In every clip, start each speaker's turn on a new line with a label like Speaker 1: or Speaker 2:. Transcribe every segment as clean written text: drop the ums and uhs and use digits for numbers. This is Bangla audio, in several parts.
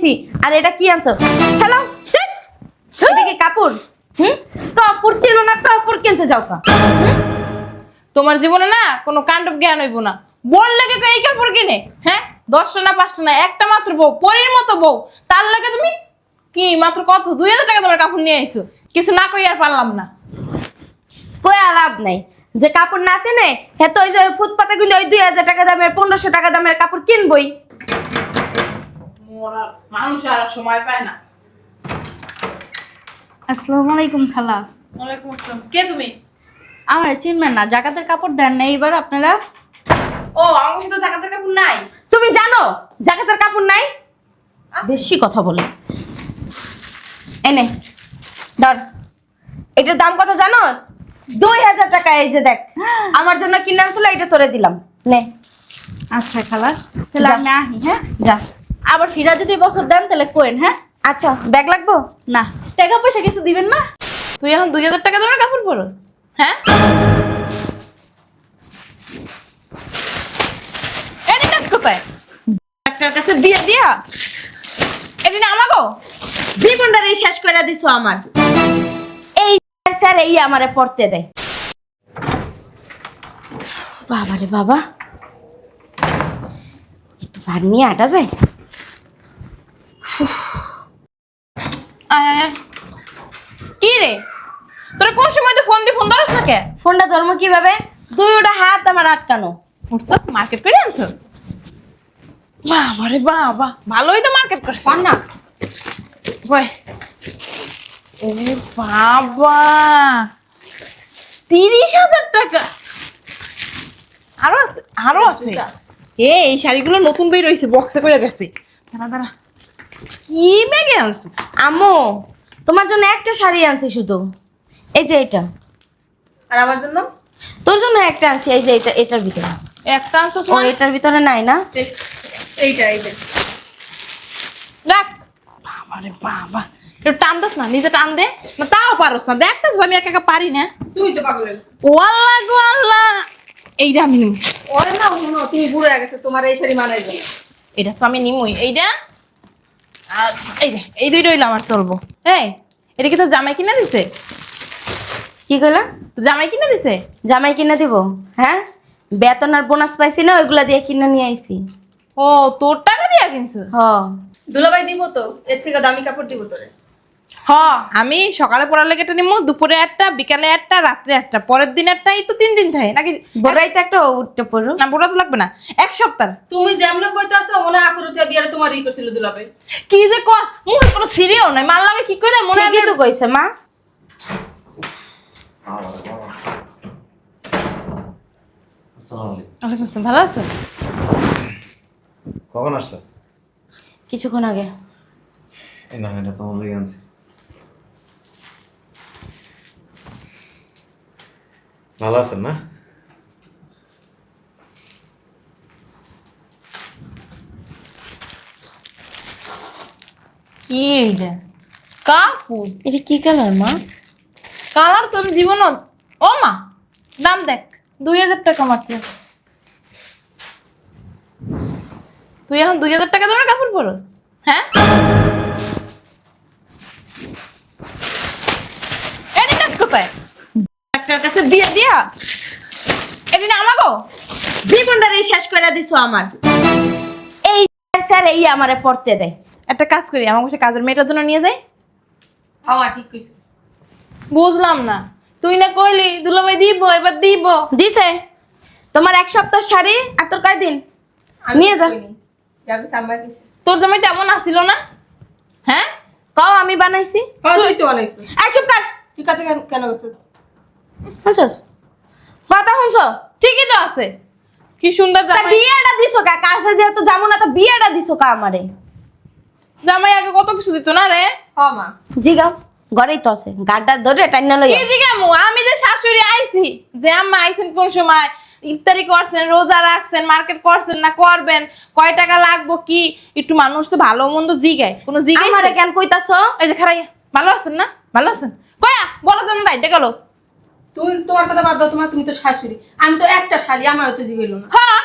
Speaker 1: দিছি। আর এটা কি আনছো? হ্যালো, এটা কি কাপড়? কাপড় ছিল না, কাপড় কিনতে যাও কা?
Speaker 2: তোমার জীবনে না কোনো কাণ্ড জ্ঞান হইব না। বললে কি এই কাপড় কিনে? হ্যাঁ, 10টা না 5টা না, একটা মাত্র বউ, পরীর মতো বউ, তার লাগে তুমি কি মাত্র কত 2000 টাকা তোমার কাপড় নিয়ে আইছো? কিছু না কই আর পারলাম না।
Speaker 1: কই লাভ নাই। যে কাপড় না চেনে হে তো ওই যে ফুটপাতে গুলো ওই 2000 টাকা দামের 1500 টাকা দামের কাপড় কিনবই।
Speaker 2: মোরা মানুষ আর সময় পায় না।
Speaker 3: আসসালামু আলাইকুম খালা।
Speaker 2: ওয়ালাইকুম আসসালাম। কে তুমি?
Speaker 3: আমার চিনবেন না, জাকাতের কাপড় দেন না এইবার আপনারা?
Speaker 2: ও, আমার কাছে তো জাকাতের কাপড় নাই।
Speaker 1: তুমি জানো জাকাতের কাপড় নাই? বেশি কথা বলে। এনে ধর, এটার দাম কত জানোস? 2000 টাকা। এই যে দেখ, আমার জন্য কিনে আনছিল, এটা তোরে দিলাম, নে।
Speaker 3: আচ্ছা খালা, তাহলে
Speaker 1: যা।
Speaker 3: আমি আহি। হ্যাঁ,
Speaker 1: যা।
Speaker 3: আবার ফিরা যদি বছর দেন তাহলে কোয়েন। হ্যাঁ,
Speaker 1: আচ্ছা, ব্যাগ লাগবো?
Speaker 3: না টাকা পয়সা কিছু দিবেন না?
Speaker 2: তুই এখন 2000 টাকা তোমার কাপড় পরস? হ্যাঁ, এনে কাজ কোথায়?
Speaker 1: ডাক্তার কাছে বিয়ে দিয়া
Speaker 2: এটি না আমাগো
Speaker 1: জীবনটারে শেষ করে দিছো আমার। এই স্যার এই আমারে পড়তে দেয়। বাবা রে বাবা, একটু ভার নিয়ে আটা যায়।
Speaker 2: আয় আয় আয়। কি রে, তোরা কোন সময় তো ফোন ধরস না কে?
Speaker 1: ফোনটা ধর্ম কিভাবে? দুইটা হাত আমার আটকানো।
Speaker 2: উঠ তো, মার্কেট করে আনছস? বাবা রে বাবা, ভালোই তো মার্কেট করছিস।
Speaker 1: পার না
Speaker 2: ওই ওরে বাবা, 30,000 টাকা। আরো আছে। এই শাড়িগুলো নতুন বের হইছে, বক্সে করে গেছে। দাঁড়া দাঁড়া, কি ব্যাগে আনছিস?
Speaker 1: আম্মু, তোমার জন্য একটা শাড়ি আনছি শুধু, এই যে এটা।
Speaker 2: আর আমার জন্য
Speaker 1: তোর জন্য একটা আনছি, এই যে এটা, এটার ভিতরে।
Speaker 2: একটা আনছিস?
Speaker 1: ও এটার ভিতরে নাই না?
Speaker 2: এইটা দেখ। বাবা রে বাবা, একটু টান দিস না, নিজে টান দে না, তাও পারস না। দেখ তো, আমি একা একা পারি না।
Speaker 4: তুই তো পাগল হয়ে গেছিস।
Speaker 2: ও আল্লাহ গো আল্লাহ, এইটা আমি নিম।
Speaker 4: ওরে না শুনো, তুমি বুড়ো হয়ে গেছে, তোমার এই শাড়ি মানাইবে না।
Speaker 2: এটা তো আমি নিমই, এইটা আর এইটা, এই দুইটা হইলে আমার চলবো। এই, এটা কি তোর জামাই কিনে দিছে?
Speaker 1: কি কইলা?
Speaker 2: তো জামাই কিনে দিছে?
Speaker 1: জামাই কিনে দিব? হ্যাঁ, বেতন আর বোনাস পাইছি না, ওইগুলা দিয়ে কিনে নিয়ে আইছি।
Speaker 2: ও, তোর টাকা দিয়া কিনছো?
Speaker 1: হ।
Speaker 4: দুলাভাই দিব তো, এর থেকে দামি কাপড় দিব তোরে।
Speaker 2: হ, আমি সকালে পড়ার লেগে একটা নিমু, দুপুরে একটা, বিকালে একটা, রাত্রে একটা, পরের দিন একটা। এই তো 3 দিন থাকে নাকি?
Speaker 1: বড়াইতে একটা উঠতে পড়ো।
Speaker 2: না, বড়া তো লাগবে না, 1 সপ্তাহ।
Speaker 4: তুমি যেমন কইতে আসো মনে হয় আপুরতিয়া বিয়ারে তোমার ই করছিল দুলাভাই।
Speaker 2: কি যে কস, মুখে কোনো সিরিও নাই, মারলামে কি কই দেয় মনে হয়।
Speaker 1: ঠিকই তো কইছে মা।
Speaker 2: ওয়ালাইকুম আসসালাম, ভালো আছেন?
Speaker 5: কখন আসছে?
Speaker 1: কিছুক্ষণ আগে।
Speaker 5: এই না, এটা তোমার লেগে আনছি। ভালো আছেন না?
Speaker 2: কি এইটা? কাপড়?
Speaker 1: এটা কি কালার মা?
Speaker 2: কালার তো আমি জীবন। ও মা, দাম দেখ, 2000 টাকা মাত্র। তুই এখন 2000 টাকা তোমার কাপড় পরস? হ্যাঁ, এটি কাজ কোথায়?
Speaker 1: ডাক্তার কাছে বিয়ে দিয়া
Speaker 2: এটি না আমাগো
Speaker 1: জীবনটারে শেষ করে দিছো আমার। এই স্যার এই আমারে পড়তে দেয়।
Speaker 2: একটা কাজ করি, আমার কাছে কাজের মেয়েটার জন্য নিয়ে যাই।
Speaker 4: হ্যাঁ ঠিক কইছে।
Speaker 2: বুঝলাম না, তুই না কইলি দুলাভাই দিব, এবার দিব।
Speaker 1: দিছে তোমার 1 সপ্তাহ শাড়ি, আর তোর কয়দিন?
Speaker 4: আমি
Speaker 1: নিয়ে যা।
Speaker 4: কইনি। যাবি সাম্বা কইছে।
Speaker 2: তোর জামাই তেমন আসিল না? হ্যাঁ,
Speaker 1: কও আমি বানাইছি।
Speaker 4: হ্যাঁ তুই তো আনাইছিস।
Speaker 1: এই চুপ কর।
Speaker 4: তুই কাছে কেন গেছিস?
Speaker 1: শুনছস? কথা শুনছো?
Speaker 2: ঠিকই তো আছে। কি সুন্দর
Speaker 1: তা
Speaker 2: জামাই।
Speaker 1: বিয়েটা দিছো কা? কাছে যেহেতু যাবো না, তো বিয়েটা দিছো কা আমারে?
Speaker 2: জামাই আগে কত কিছু দিত না রে।
Speaker 4: হ্যাঁ মা।
Speaker 1: জিগাও, ঘরেই তো আছে, গাড্ডা ধরে টাইনা লই।
Speaker 2: কি জিগামু, আমি যে শাশুড়ি আইছি, যে আম্মা আইছেন কোন সময়, ইফতারি করছেন, রোজা রাখছেন, মার্কেট করছেন না করবেন, কয় টাকা লাগবো কি, একটু মানুষ তো ভালো মন্দ জিগায়, কোনো জিগাই
Speaker 1: আমারে কেন কইতাছো?
Speaker 2: এই যে খারাইয়া, ভালো আছেন না, ভালো আছেন কয়া বলো তো, না রাইটে গেল।
Speaker 4: তুই তোমার কথা বাদ দাও, তুমি তো শাশুড়ি, আমি তো একটা শাড়ি, আমারও তো জিগাইলো না।
Speaker 2: হ্যাঁ,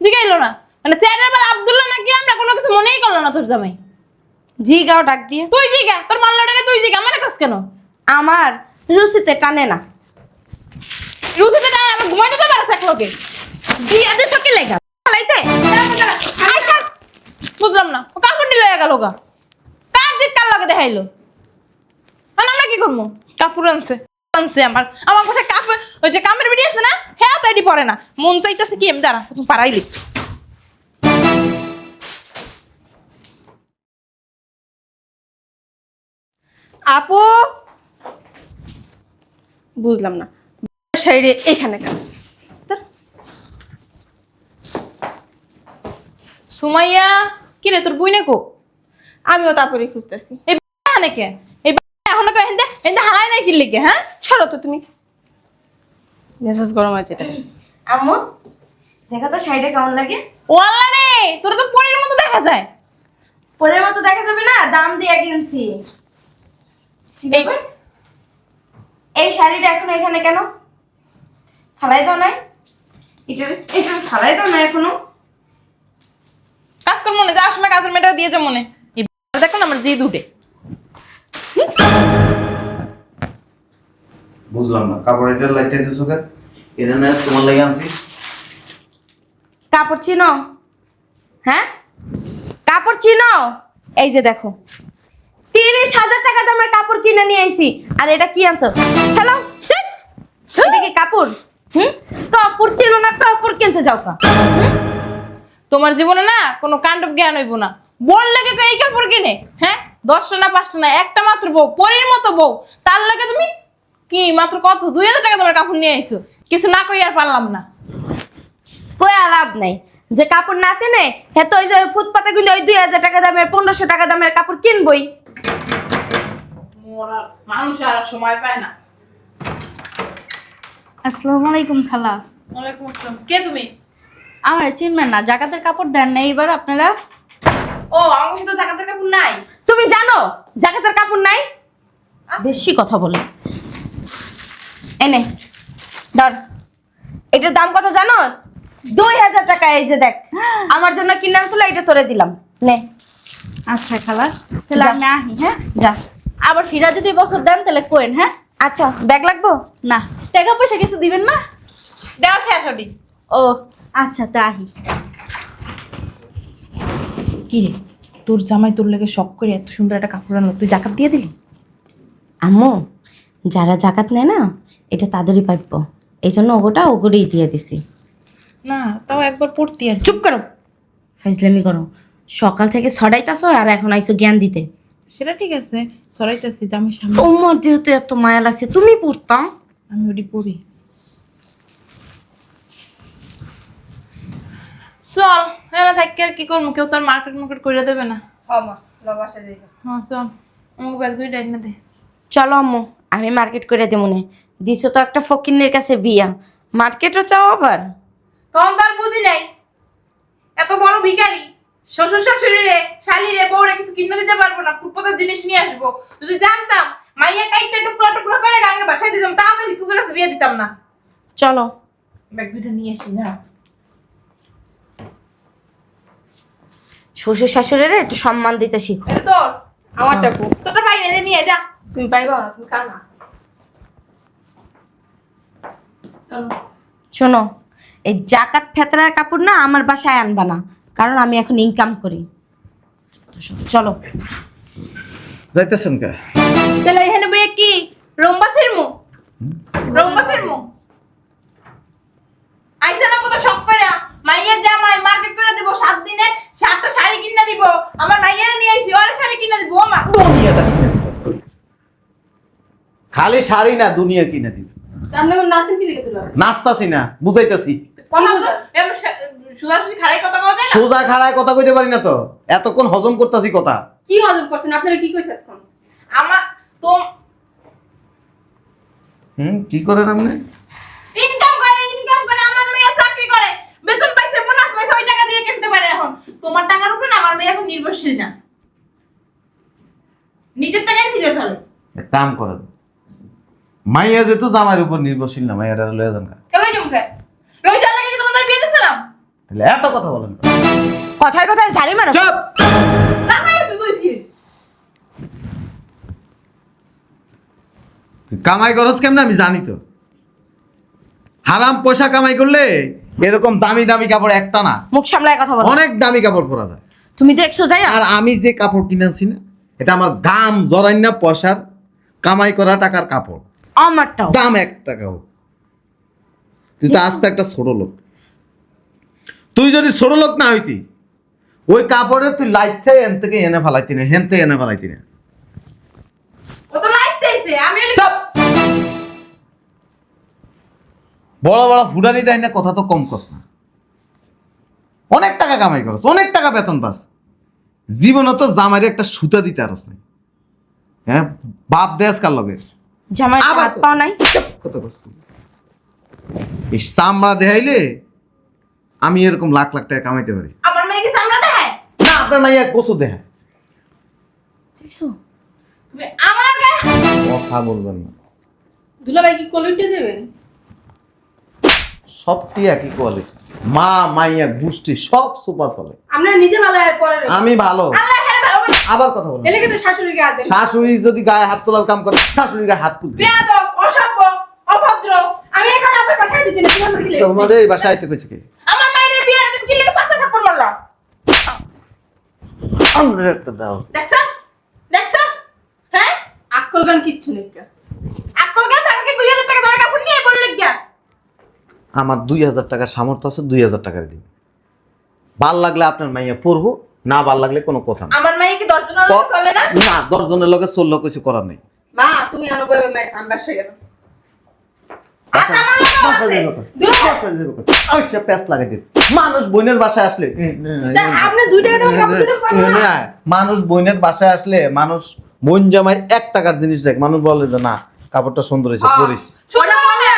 Speaker 2: জিগাইলো না মানে চেয়ারের বেলা আব্দুল্লাহ নাকি, আমরা কোনো কিছু মনেই করলো না তোর জামাই।
Speaker 1: জি গাও ডাক দিয়ে।
Speaker 2: তুই জিগা, তোর মাল্লাটা তুই জিগা, আমারে কস কেন?
Speaker 1: আমার রুচিতে টানে না।
Speaker 2: রুচিতে টানে আমি ঘুমাইতে তো পারছ এক লোকে।
Speaker 1: বিয়া দে চকি লাগা লাইতে।
Speaker 2: বুঝলাম না, ও কাপড় নিয়ে লয়ে গেল গা। কার জিত কার লাগে দেখাইলো? মানে আমরা কি করবো? কাপড় আনছে আমার আমার কাছে কাপড়, ওই যে কামের বেরিয়ে আছে না, হ্যাঁ তো এটি পরে না। মন চাইতেছে কি আমি দাঁড়া তুমি পারাইলি।
Speaker 1: আপু বুঝলাম না শাড়ি এখানে কেন?
Speaker 2: সুমাইয়া কি রে তোর বুই নাকো?
Speaker 1: আমিও তারপরে খুঁজতেছি।
Speaker 2: এই নাকি এই এখন হেন্দে হেন্দে হালাই নাই কি লিখে? হ্যাঁ
Speaker 1: ছাড়ো তো তুমি, মেজাজ গরম আছে এটা। আম্মু দেখো তো শাড়িটা কেমন লাগে?
Speaker 2: ও আল্লাহ রে, তোরা তো পরের মতো দেখা যায়।
Speaker 1: পরের মতো দেখা যাবে না, দাম দিয়ে কিনছি।
Speaker 2: এই
Speaker 1: এই শাড়িটা এখন এখানে কেন? ফালাই দাও নাই? এটা ফালাই দাও না এখনো?
Speaker 2: কাজ কর মনে, যাওয়ার সময় কাজের মেয়েটা দিয়ে যা মনে। এই দেখো না আমার জিদ উঠে।
Speaker 5: বুঝলাম না, কাপড় এটা লাইতেছিস ওকে? এটা না তোমার লাগে আনছি।
Speaker 1: কাপড় চিনো? হ্যাঁ কাপড় চিনো? এই যে দেখো 30,000 টাকা দামের কাপড় কিনে নিয়ে আইছি, আর এটা কি আনছো? হ্যালো এটা কি কাপড়? কাপড় চিনো না, কাপড় কিনতে যাও কা?
Speaker 2: তোমার জীবনে না কোনো কাণ্ডব জ্ঞান হইব না। বললে কি এই কাপড় কিনে? হ্যাঁ 10টা না 5টা না, একটা মাত্র বউ, পরীর মতো বউ, তার লাগে তুমি কি মাত্র কত 2,000 টাকা তোমার কাপড় নিয়ে আইছো? কিছু না কই আর পারলাম না।
Speaker 1: কই আর লাভ নাই, যে কাপড় না চেনে হ্যাঁ তো ওই যে ফুটপাতে গুলো ওই 2,000 টাকা দামের 1,500 টাকা দামের কাপড় কিনবই।
Speaker 2: মানুষ আর সময় পায় না।
Speaker 3: আসসালামু আলাইকুম খালা।
Speaker 2: ওয়ালাইকুম আসসালাম। কে তুমি?
Speaker 3: আমার চিনবেন না, জাকাতের কাপড় দেন না এইবার আপনারা?
Speaker 2: ও আমার সাথে জাকাতের কাপড় নাই?
Speaker 1: তুমি জানো জাকাতের কাপড় নাই? বেশি কথা বলে। এনে ধর, এটার দাম কত জানোস? 2,000 টাকা। এই যে দেখ, আমার জন্য কিনে আনছিল, এটা তোরে দিলাম, নে।
Speaker 3: আচ্ছা খালা, তাহলে
Speaker 1: যা।
Speaker 3: আমি আহি। হ্যাঁ
Speaker 1: যা।
Speaker 3: আবার ফিরা যদি বছর দেন তাহলে কোয়েন। হ্যাঁ
Speaker 1: আচ্ছা ব্যাগ লাগবো?
Speaker 3: না, টাকা পয়সা কিছু দিবেন না?
Speaker 2: দেওয়া শেষ হবি।
Speaker 3: ও আচ্ছা, তা আহি।
Speaker 2: কি রে তোর জামাই তোর লেগে শখ করে এত সুন্দর একটা কাপড় আনলো, তুই জাকাত দিয়ে দিলি?
Speaker 1: আম্মু যারা জাকাত নেয় না এটা তাদেরই প্রাপ্য, এই জন্য ওগোটাই দিয়ে দিছি।
Speaker 2: না তাও একবার পড়তি আর।
Speaker 1: চুপ করো, ফাইজলামি করো। সকাল থেকে ছড়াইতাছো আর এখন আইছো জ্ঞান দিতে।
Speaker 2: সেটা ঠিক আছে, সরাইতেছি জামাইর সামনে।
Speaker 1: তোমার যেহেতু এত মায়া লাগছে তুমি পড়তাম।
Speaker 2: আমি ওটি পড়ি। চল এবার থাকি, আর কি করবো, কেউ তোর মার্কেট করে দেবে না। হ্যাঁ চল, আমাকে ব্যাগ দুইটা এনে দে।
Speaker 1: চলো আম্মু, আমি মার্কেট করে দেবো মনে। দিছো তো একটা ফকিন্নের কাছে বিয়া, মার্কেটও চাও আবার?
Speaker 2: তখন তো আর বুঝি নাই এত বড় ভিখারি। শ্বশুর শাশুড়ি রে শালি রে বউ রে কিছু কিনে দিতে পারবো না, ফুটপাতের জিনিস নিয়ে আসবো। যদি জানতাম মাইয়া কাইটটা টুকরা টুকরা করে গাঙ্গে বাসায় দিতাম, তাও তো ভিক্ষুকের কাছে বিয়ে দিতাম না।
Speaker 1: চলো
Speaker 2: ব্যাগ দুইটা নিয়ে আসি না।
Speaker 1: শ্বশুর শাশুড়িরে একটু সম্মান দিতে শিখো।
Speaker 2: এটা তোর আমারটা কো তোরটা পাই না, নিয়ে যা।
Speaker 4: তুমি পাইবা না, তুমি কানা। চলো
Speaker 1: শোনো, এই জাকাত ফেতরার কাপড় না আমার বাসায় আনবা না, কারণ আমি এখন ইনকাম করি। চলো।
Speaker 5: যাইতেছেন কে?
Speaker 2: তাহলে এখানে বইয়ে কি রম্বাসের মু আইসা না কত শখ করে মাইয়ের জামাই মার্কেট করে দিব, 7 দিনে 7টা শাড়ি কিনে দিব। আমার মাইয়ের নিয়ে আইছি, ওরে শাড়ি কিনে দিব। ও মা
Speaker 5: খালি শাড়ি না, দুনিয়া কিনে দিবে।
Speaker 4: আপনি আমার নাচেন কি লিখে দিলাম?
Speaker 5: নাচতাছি না, বুঝাইতাছি।
Speaker 2: কথা এমন সুদাসুদি খাড়াই কথা কও না।
Speaker 5: সোজা খাড়ায় কথা কইতে পারি না তো, এতক্ষণ হজম করতাছি কথা।
Speaker 4: কি হজম করছেন আপনারা? কি কইছেন এখন?
Speaker 2: আমার তোম
Speaker 5: কি করেন আপনি?
Speaker 2: ইনকাম করে আমার মেয়ে চাকরি করে, বেতন পাইছে, বোনাস পাইছে, ওই টাকা দিয়ে কিনতে পারে। এখন তোমার টাকার উপরে না আমার মেয়ে এখন নির্ভরশীল না, নিজের টাকায় নিজে চলে।
Speaker 5: এক কাম করেন, মাইয়া যেহেতু জামাইয়ের উপর নির্ভরশীল না, মাইয়াটা লয়ে যান কা।
Speaker 2: কেমন মুখে রোজা লাগে কি তোমাদের বিয়ে দিছিলাম?
Speaker 5: তাহলে এত কথা বলেন কেন?
Speaker 1: কথায় কথায় ঝাড়ি মারো।
Speaker 5: চুপ!
Speaker 2: লাগাইছিস তুই ফির
Speaker 5: তুই কামাই করস কেমন আমি জানি তো। হারাম পয়সা কামাই করলে এরকম দামি দামি কাপড় একটা না,
Speaker 1: মুখ সামলায় কথা বলো।
Speaker 5: অনেক দামি কাপড় পরা যায়।
Speaker 1: তুমি দেখছো যাই না?
Speaker 5: আর আমি যে কাপড় কিনেছি না, এটা আমার গাম জরাই না পয়সার কামাই করা টাকার কাপড়,
Speaker 1: আমারটাও।
Speaker 5: দাম 1 টাকাও। তুই তো আস্তে একটা ছোট লোক। তুই যদি ছোট লোক না হইতি, ওই কাপড়ে তুই লাইট এন থেকে এনে ফেলাইতি না, হেন থেকে এনে ফেলাইতি না।
Speaker 2: ও তো লাইতেছে আমি
Speaker 5: চাপ! বড় বড় ফুডানি দেয় না, কথা তো কম কস না। অনেক টাকা কামাই করস, অনেক টাকা বেতন পাস, জীবনে তো জামাইরে একটা সুতা দিতে আরস নাই। হ্যাঁ, বাপ দেশ কার লগে
Speaker 1: জামাই
Speaker 5: আবার
Speaker 1: হাত পাও নাই।
Speaker 5: কত কষ্ট। এই চামড়া দেখাইলে আমি এরকম লাখ লাখ টাকা কামাইতে পারি
Speaker 2: আমার মেয়েকে সামনে দেখায়।
Speaker 5: না। আপনার মাইয়া কচু দেখায়।
Speaker 1: দেখছো?
Speaker 2: তুমি আমার গায়ে
Speaker 5: কথা বলবেন না,
Speaker 4: দুলাভাই কি কলিউটে যাবেন?
Speaker 5: সবটি একই কোয়ালিটি। মা মাইয়া গোষ্ঠী সব সুপার চলে।
Speaker 4: আমরা নিজে ভালো আর পরে
Speaker 5: আমি ভালো।
Speaker 2: আল্লাহ এখানে ভালোবাসে।
Speaker 5: আবার কথা বলবেন।
Speaker 4: এলাকে তো শাশুড়িকে হাত দেন।
Speaker 5: শাশুড়ি যদি গায়ে হাত তোলার কাম করে, শাশুড়ি গায়ে হাত তুলবে।
Speaker 2: বেয়াদব, অসভ্য, অভদ্র।
Speaker 4: আমি এখন আপনার বাসায় দিচ্ছি না, তুমি আমার কি লেগে?
Speaker 5: তোমার এই বাসায় আইতে কইছে কি?
Speaker 2: আমার মায়ের বিয়ে তুমি কি লেগে পাশে থাপ্পড় মারলা?
Speaker 5: আমরা একটা দাও।
Speaker 2: দেখছস? দেখছস? হ্যাঁ?
Speaker 4: আক্কল গান কিচ্ছু নেই একটা।
Speaker 2: আকল গান থাকে 2000 টাকা দামের কাপড় নিয়ে বললে কি?
Speaker 5: আমার 2000 টাকা সামর্থ্য আছে, 2000 টাকার দিন। ভাল লাগলে আপনার মাইয়া পড়বো, না ভাল লাগলে কোনো কথা না।
Speaker 2: আমার মাইয়া কি 10 জনের লোক চলে না?
Speaker 5: না, 10 জনের লগে চললে কিছু করার নেই।
Speaker 4: মা তুমি আনো বই মা আমি বাসায় গেলাম।
Speaker 2: আচ্ছা আমার লাগা আছে।
Speaker 5: আচ্ছা, প্যাঁচ লাগাই দিন। মানুষ বোনের বাসায় আসলে
Speaker 4: আপনি 2 টাকা দিয়ে কাপড় দিতে পারবেন না?
Speaker 5: মানুষ বোনের বাসায় আসলে মানুষ বোন জামাই 1 টাকার জিনিস দেখ, মানুষ বলে যে না কাপড়টা সুন্দর হয়েছে, পরিস।
Speaker 4: ওটা বলে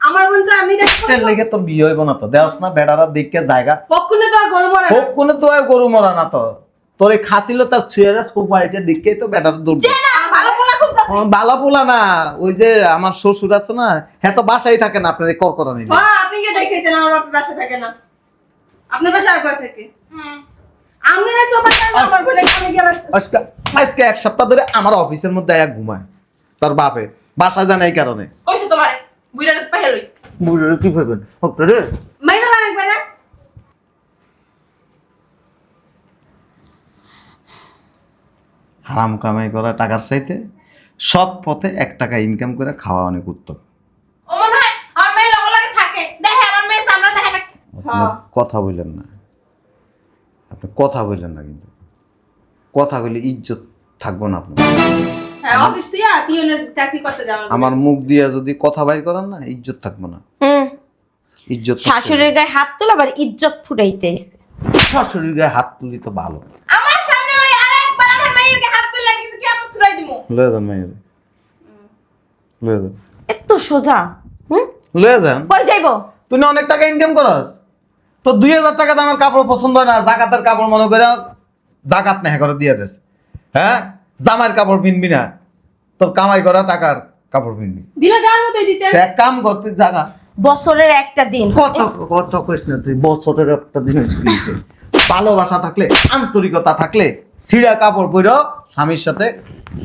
Speaker 4: আমার বোন তো আমি দেখো
Speaker 5: এর লেগে তোর বিয়ে হইব না তো, দেওস না বেড়ারা দেখে জায়গা
Speaker 4: পক্ষনে তো আর গরম মরে না।
Speaker 5: হোক কোনো তো আর গরু মরা না তো। তোর এই খাসিল তার ছুয়ারে খুব বাড়িতে দেখেই তো বেটার দৌড়।
Speaker 2: যে না ভালো পোলা খুব কাছে।
Speaker 5: ভালো পোলা না, ওই যে আমার শ্বশুর আছে না, হ্যাঁ তো বাসায় থাকে না আপনার এই করকরা নিলে।
Speaker 4: হ্যাঁ আপনি কে দেখেছেন আমার বাপের বাসা থাকে না? আপনার বাসা আর কোথা থেকে? আমি না চোপা খাই আমার বোনের কাছে গিয়ে
Speaker 5: আজকে আজকে 1 সপ্তাহ ধরে আমার অফিসের মধ্যে এক ঘুমায় তোর বাপে, বাসা জানে এই কারণে।
Speaker 2: কইছো তোমারে বুইড়ারে পাহে লই।
Speaker 5: বুড়ো কি করবেন রে?
Speaker 4: মাইনা লাগবে না?
Speaker 5: হারাম কামাই করা টাকার চাইতে সৎ পথে 1 টাকা ইনকাম করে খাওয়া অনেক উত্তম।
Speaker 2: ও মনে হয় আমার মেয়ে লগো লাগে থাকে। দেখে আমার মেয়ে সামনে দেখে না।
Speaker 5: আপনি কথা বললেন না, আপনি কথা বললেন না, কিন্তু কথা বললে ইজ্জত থাকবো না আপনার।
Speaker 4: হ্যাঁ অফিস তুই পিওনের চাকরি করতে যাও
Speaker 5: আমার মুখ দিয়া যদি কথা বাইর করেন না, ইজ্জত থাকবো না। ইজ্জত থাকবে না।
Speaker 1: শাশুড়ির গায়ে হাত তোলা আবার ইজ্জত ফুটাইতে এসে।
Speaker 5: শাশুড়ির গায়ে হাত তুলি তো ভালো।
Speaker 2: আমার সামনে ওই আরেকবার আমার মেয়ের গায়ে হাত তুললে আমি কিন্তু কি আপন ছুড়াই দিমু।
Speaker 5: লয়ে যান মাইরে, লয়ে যান,
Speaker 1: এত সোজা।
Speaker 5: লয়ে যান।
Speaker 1: কই যাইবো?
Speaker 5: তুই না অনেক টাকা ইনকাম করস, তো 2000 টাকা দামের কাপড় পছন্দ হয় না, জাকাতের কাপড় মনে করে জাকাত নেহা করে দিয়ে দেস। হ্যাঁ, জামার কাপড় কিনবি না, তোর কামাই করা টাকার কাপড় কিনবি।
Speaker 4: দিলে দেওয়ার মতোই দিতে।
Speaker 5: এক কাম কর, তুই জাগা
Speaker 1: বছরের একটা দিন।
Speaker 5: কত কত কইস না তুই, বছরের একটা জিনিস কিনছে। ভালোবাসা থাকলে, আন্তরিকতা থাকলে ছিঁড়া কাপড় পরো স্বামীর সাথে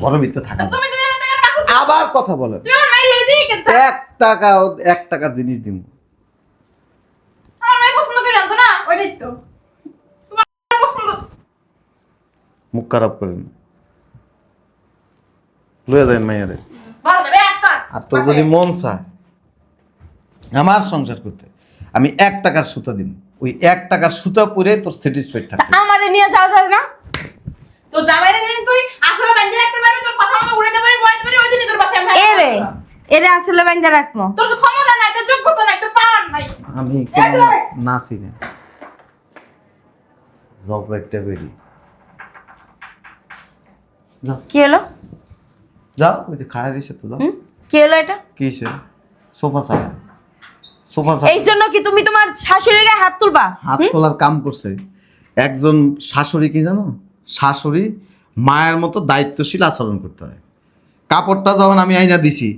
Speaker 5: ঘরের ভিতরে থাকা।
Speaker 2: তুমি 2000 টাকার কাপড়
Speaker 5: আবার কথা বলেন,
Speaker 2: তুমি আমার মেয়ে লই দিই কিন্তু
Speaker 5: 1 টাকার জিনিস দিব।
Speaker 2: আমার মেয়ে পছন্দ করে আনতো না।
Speaker 4: ওইটাই তো।
Speaker 2: তোমার পছন্দ।
Speaker 5: মুখ খারাপ করেন, লয়ে যান মাইয়ারে।
Speaker 2: ভালো না বে একটা।
Speaker 5: আর তোর যদি মন চায় আমার সংসার করতে, আমি 1 টাকার সুতা দিব, ওই 1 টাকার সুতা পরে তোর স্যাটিসফাইড
Speaker 1: তা
Speaker 5: থাকবে।
Speaker 1: আমারে নিয়ে যাওয়া যায় না?
Speaker 2: তো জামাইরে যেদিন তুই আসলে বান্ধে রাখতে পারবি, তোর কথা মতো উড়াতে পারবি, বয়াতে পারবি, ওই দিনই তোর বাসায় আমি
Speaker 1: এরে এরে আসলে বাইন্দা রাখবো।
Speaker 2: তোর তো ক্ষমতা নাই, তোর যোগ্যতা নাই, তোর পাওয়ার নাই।
Speaker 5: আমি কোনো নাচি না, জব একটা বেরি। যাও
Speaker 1: কি হলো?
Speaker 5: যাও, ওই যে খাড়া দিছে তো, যাও।
Speaker 1: কি হলো এটা?
Speaker 5: কিসে? সোফা সারা, সোফা
Speaker 1: এই জন্য কি তুমি তোমার শাশুড়ির গায়ে হাত তুলবা?
Speaker 5: হাত তোলার কাম করছে একজন শাশুড়ি, কি জানো, শাশুড়ি মায়ের মতো দায়িত্বশীল আচরণ করতে হয়। কাপড়টা যখন আমি আইনা দিছি,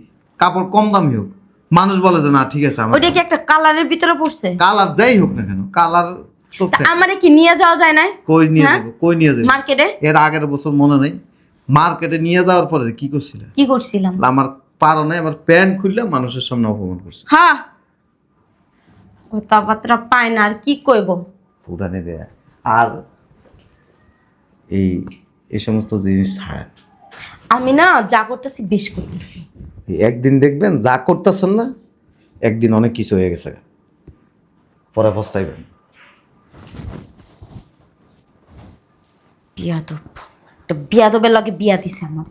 Speaker 5: কাপড় কম দামি হোক, মানুষ বলে যে না ঠিক আছে, আমার
Speaker 1: ওইটা কি একটা কালারের ভিতরে পড়ছে?
Speaker 5: কালার যাই হোক না কেন, কালার তো
Speaker 1: তা আমারে কি নিয়ে যাওয়া যায় না
Speaker 5: কই নিয়ে
Speaker 1: হ্যাঁ?
Speaker 5: যাবো, কই নিয়ে যাবো?
Speaker 1: মার্কেটে?
Speaker 5: এর আগের বছর মনে নেই, মার্কেটে নিয়ে যাওয়ার পরে কি করছিল,
Speaker 1: কি করছিলাম?
Speaker 5: আমার পারো না, আমার প্যান্ট খুললে মানুষের সামনে অপমান করছে।
Speaker 1: হ্যাঁ, কথাবার্তা পায় না আর কি কইব।
Speaker 5: ফুটানি দেয়া আর এই সমস্ত জিনিস ছাড়েন।
Speaker 1: আমি না যা করতেছি বেশ করতেছি।
Speaker 5: একদিন দেখবেন যা করতেছেন না, একদিন অনেক কিছু হয়ে গেছে, পরে পস্তাইবেন।
Speaker 1: বিয়াদব, একটা বিয়াদবের লগে বিয়া দিছে আমার।